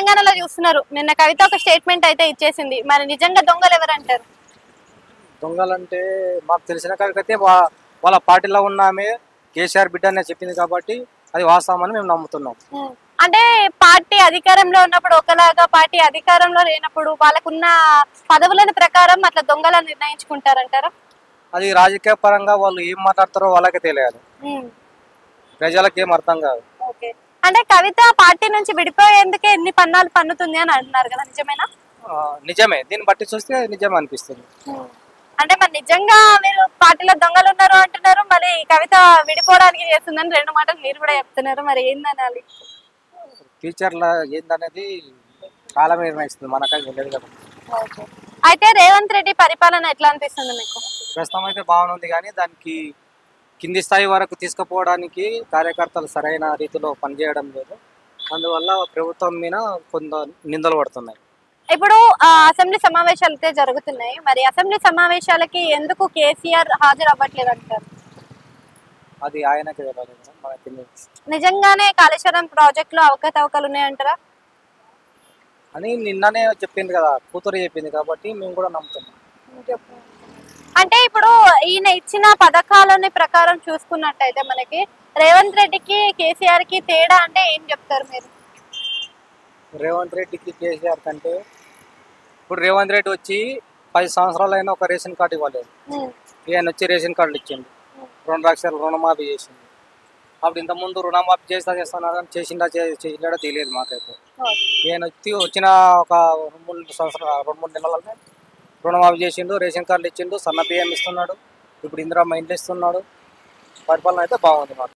తెలంగాణలో చూస్తున్నారు. నిన్న కవిత ఒక స్టేట్మెంట్ అయితే ఇచ్చేసింది. మరి నిజంగా దొంగలు ఎవరంటారు? దొంగలంటే మాకు తెలిసిన కాడికైతే వాళ్ళ పార్టీలో ఉన్న ఆమె కేసీఆర్ బిడ్డ అనే చెప్పింది కాబట్టి అది వాస్తవం అని మేము నమ్ముతున్నాం. అంటే పార్టీ అధికారంలో ఉన్నప్పుడు ఒకలాగా, పార్టీ అధికారంలో లేనప్పుడు వాళ్ళకున్న పదవుల ప్రకారం అట్లా దొంగలను నిర్ణయించుకుంటారంటారా? అది రాజకీయ పరంగా వాళ్ళు ఏం మాట్లాడతారో వాళ్ళకే తెలియాలి, ప్రజలకు ఏం అర్థం కాదు. ఓకే. అంటే కవిత పార్టీ నుంచి విడిపోయేందుకే ఎన్ని పన్నాలు పన్నుతుంది అని అంటున్నారు కదా, నిజమేనా? నిజమే, దీన్ని బట్టి చూస్తే నిజమే అనిపిస్తుంది. అంటే మరి నిజంగా మీరు పార్టీలో దొంగలు ఉన్నారు అంటున్నారు, మరి కవిత విడిపోవడానికి చేస్తుందని రెండు మాటలు మీరు కూడా చెప్తున్నారు. మరి ఏందనాలి? ఫ్యూచర్లో ఏందనేది కాలం నిర్ణయిస్తుంది, మనకైతే తెలియదు కదా. అయితే రేవంత్ రెడ్డి పరిపాలన ఎట్లా అనిపిస్తుంది మీకు? ప్రస్తుతం అయితే బాగుంది, కానీ దానికి కింది స్థాయి వరకు తీసుకుపోవడానికి కార్యకర్తలు సరైన రీతిలో పనిచేయడం లేదు. అందువల్ల ప్రభుత్వం మీద కొంత నిందలు పడుతున్నాయి. ఇప్పుడు అసెంబ్లీ సమావేశాలు అయితే జరుగుతున్నాయి. మరి అసెంబ్లీ సమావేశాలకి ఎందుకు కేసీఆర్ హాజరు అవ్వట్లేదు అంటారు? అది ఆయనకి తెలియదు, మనకి నిజంగానే కాళేశ్వరం ప్రాజెక్ట్ లో అవకతవకలు ఉన్నాయంటారా అని నిన్ననే చెప్పింది కదా, కూతురు చెప్పింది కాబట్టి మేము కూడా నమ్ముతున్నాం. అంటే ఇప్పుడు ఈయన ఇచ్చిన పథకాలని ప్రకారం చూసుకున్నట్టయితే మనకి రేవంత్ రెడ్డికి కేసీఆర్ కి తేడా అంటే ఏం చెప్తారు మీరు? రేవంత్ రెడ్డికి కేసీఆర్ కంటే ఇప్పుడు రేవంత్ రెడ్డి వచ్చి 10 సంవత్సరాలు అయినా ఒక రేషన్ కార్డు ఇవ్వలేదు. ఈయన వచ్చి రేషన్ కార్డులు ఇచ్చింది, 2 లక్షలు రుణమాఫీ చేసింది. అప్పుడు ఇంతకుముందు రుణమాఫీ చేస్తున్నారు కానీ చేసిండా తెలియదు మాకైతే. ఈయన వచ్చిన ఒక 2-3 సంవత్సరాలు 2-3 నెలలనే రుణమాఫీ చేసిండు, రేషన్ కార్డులు ఇచ్చిండు, సన్న బియ్యం ఇస్తున్నాడు, ఇప్పుడు ఇందిరమ్మ ఇండ్లు ఇస్తున్నాడు. పరిపాలన అయితే బాగుంది మాకు.